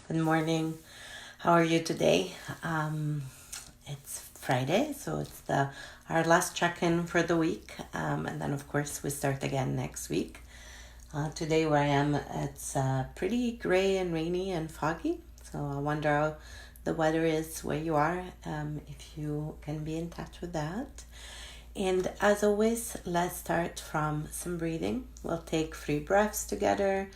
Good morning. How are you today? It's Friday, so it's our last check-in for the week, and then of course we start again next week. Today where I am, it's pretty gray and rainy and foggy, so I wonder how the weather is where you are, if you can be in touch with that. And as always, let's start from some breathing. We'll take 3 breaths together.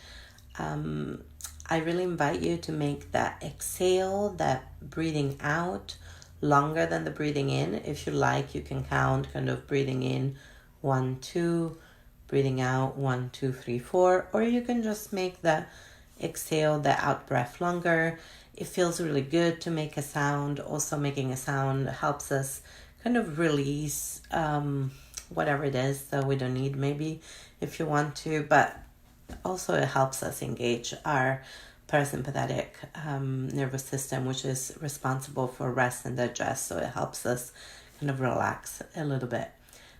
I really invite you to make that exhale, that breathing out, longer than the breathing in. If you like, you can count kind of breathing in 1, 2, breathing out 1, 2, 3, 4, or you can just make the exhale, the out breath longer. It feels really good to make a sound. Also, making a sound helps us kind of release whatever it is that we don't need, maybe if you want to, but also it helps us engage our parasympathetic nervous system, which is responsible for rest and digest, so it helps us kind of relax a little bit.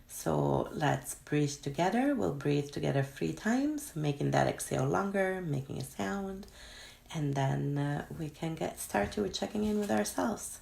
So let's breathe together. We'll breathe together 3 times, making that exhale longer, making a sound, and then we can get started with checking in with ourselves.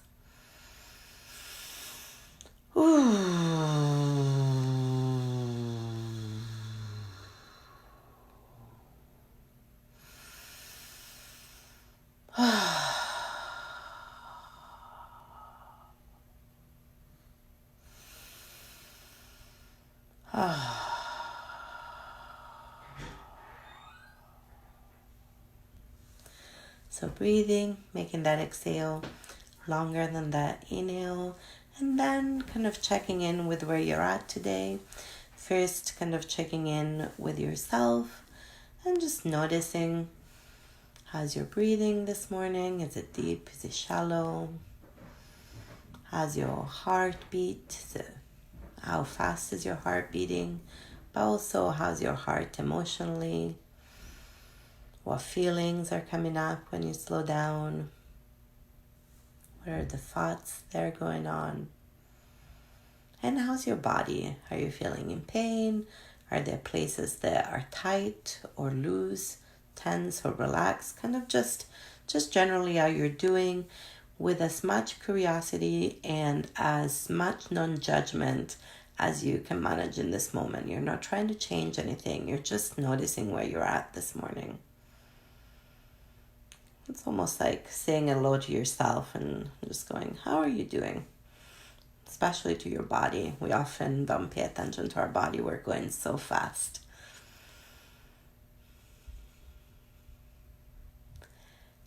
So breathing, making that exhale longer than that inhale, and then kind of checking in with where you're at today. First, kind of checking in with yourself and just noticing, how's your breathing this morning? Is it deep? Is it shallow? How's your heartbeat? How fast is your heart beating? But also, how's your heart emotionally? What feelings are coming up when you slow down? What are the thoughts that are going on? And how's your body? Are you feeling in pain? Are there places that are tight or loose, tense or relaxed? Kind of just generally how you're doing, with as much curiosity and as much non-judgment as you can manage in this moment. You're not trying to change anything. You're just noticing where you're at this morning. It's almost like saying hello to yourself and just going, how are you doing? Especially to your body. We often don't pay attention to our body. We're going so fast.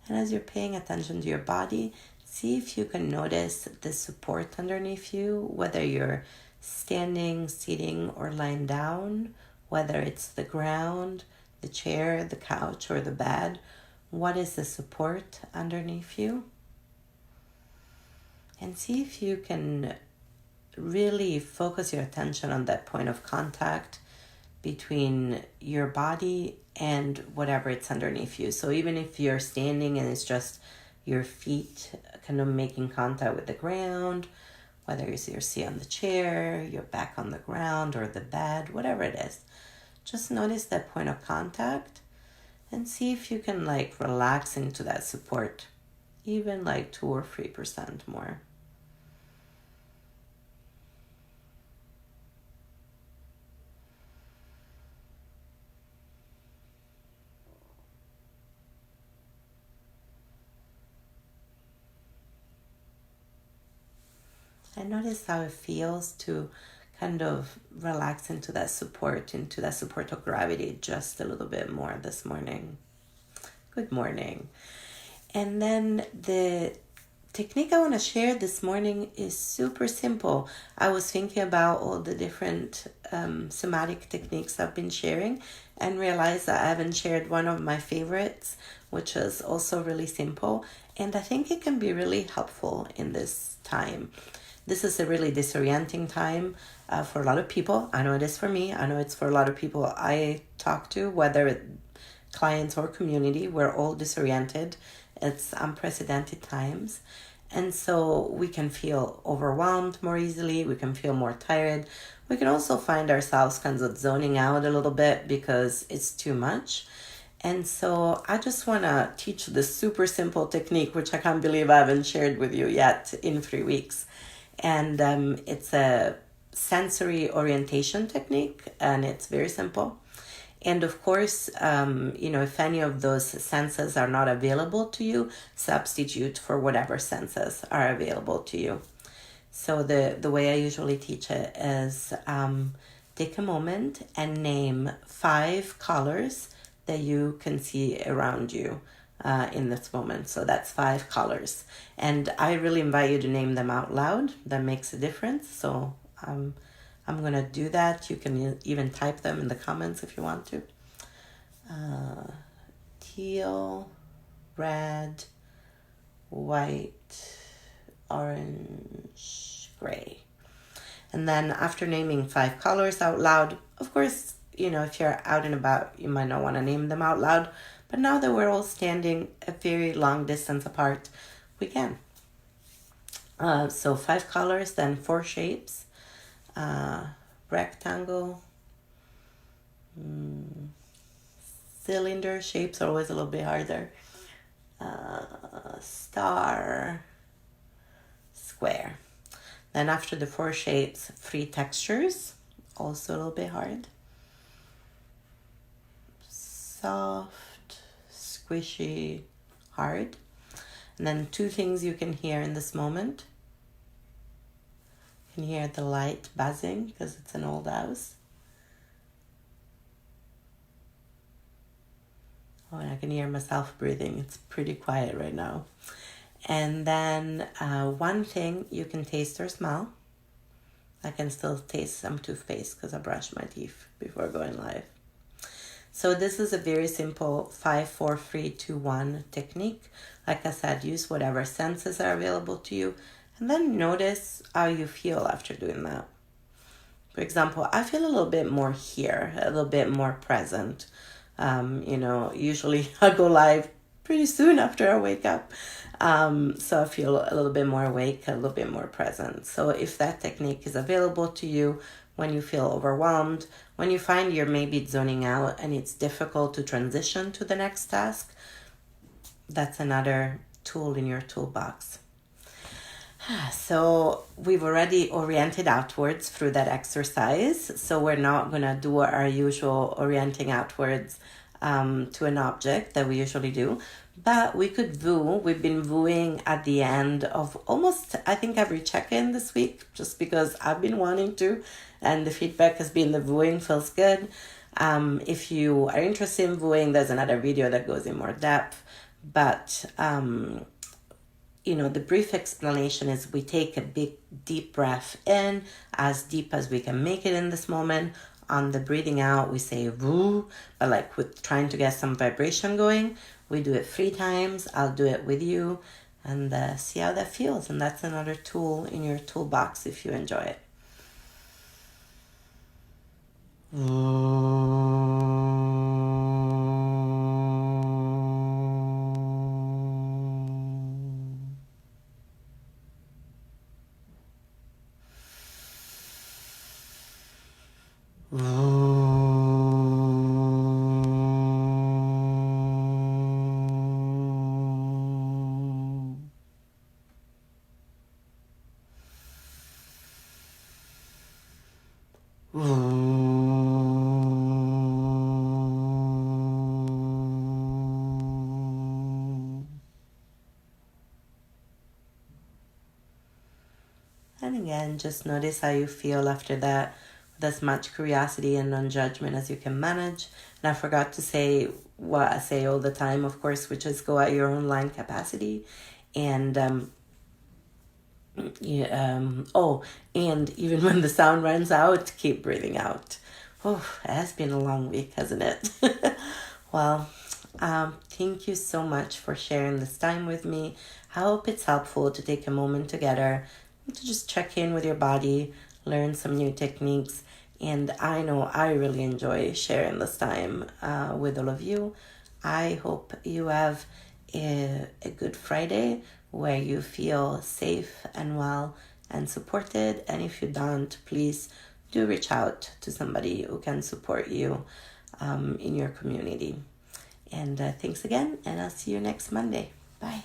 And as you're paying attention to your body, see if you can notice the support underneath you, whether you're standing, sitting, or lying down, whether it's the ground, the chair, the couch, or the bed. What is the support underneath you? And see if you can really focus your attention on that point of contact between your body and whatever it's underneath you. So even if you're standing and it's just your feet kind of making contact with the ground, whether you're sitting on the chair, your back on the ground or the bed, whatever it is, just notice that point of contact and see if you can relax into that support, even 2 or 3% more. And notice how it feels to kind of relax into that support of gravity just a little bit more this morning. Good morning. And then the technique I want to share this morning is super simple. I was thinking about all the different somatic techniques I've been sharing and realized that I haven't shared one of my favorites, which is also really simple. And I think it can be really helpful in this time. This is a really disorienting time for a lot of people. I know it is for me. I know it's for a lot of people I talk to, whether clients or community. We're all disoriented. It's unprecedented times. And so we can feel overwhelmed more easily. We can feel more tired. We can also find ourselves kind of zoning out a little bit because it's too much. And so I just want to teach this super simple technique, which I can't believe I haven't shared with you yet in 3 weeks. And it's a sensory orientation technique, and it's very simple. And of course, if any of those senses are not available to you, substitute for whatever senses are available to you. So the way I usually teach it is take a moment and name 5 colors that you can see around you in this moment. So that's 5 colors. And I really invite you to name them out loud. That makes a difference. So I'm going to do that. You can even type them in the comments if you want to. Teal, red, white, orange, gray. And then after naming 5 colors out loud, of course, if you're out and about, you might not want to name them out loud. But now that we're all standing a very long distance apart, we can. So 5 colors, then 4 shapes. Rectangle. Cylinder shapes are always a little bit harder. Star. Square. Then after the 4 shapes, 3 textures. Also a little bit hard. Soft, squishy, hard. And then 2 things you can hear in this moment. You can hear the light buzzing because it's an old house. Oh, and I can hear myself breathing. It's pretty quiet right now. And then 1 thing you can taste or smell. I can still taste some toothpaste because I brushed my teeth before going live. So this is a very simple 5, 4, 3, 2, 1 technique. Like I said, use whatever senses are available to you. And then notice how you feel after doing that. For example, I feel a little bit more here, a little bit more present. Usually I go live pretty soon after I wake up. So I feel a little bit more awake, a little bit more present. So if that technique is available to you when you feel overwhelmed, when you find you're maybe zoning out and it's difficult to transition to the next task, that's another tool in your toolbox. So we've already oriented outwards through that exercise. So we're not going to do our usual orienting outwards to an object that we usually do. But we could voo. We've been vooing at the end of almost, I think, every check-in this week, just because I've been wanting to. And the feedback has been the vooing feels good. If you are interested in vooing, there's another video that goes in more depth. But the brief explanation is we take a big, deep breath in, as deep as we can make it in this moment. On the breathing out, we say woo, but like with trying to get some vibration going. We do it 3 times. I'll do it with you and see how that feels. And that's another tool in your toolbox if you enjoy it. And again, just notice how you feel after that with as much curiosity and non-judgment as you can manage. And I forgot to say what I say all the time, of course, which is go at your own line capacity. And and even when the sound runs out, keep breathing out. Oh, it has been a long week, hasn't it? Well, thank you so much for sharing this time with me. I hope it's helpful to take a moment together to just check in with your body, learn some new techniques. And I know I really enjoy sharing this time with all of you. I hope you have a good Friday where you feel safe and well and supported. And if you don't, please do reach out to somebody who can support you in your community. And thanks again, and I'll see you next Monday. Bye.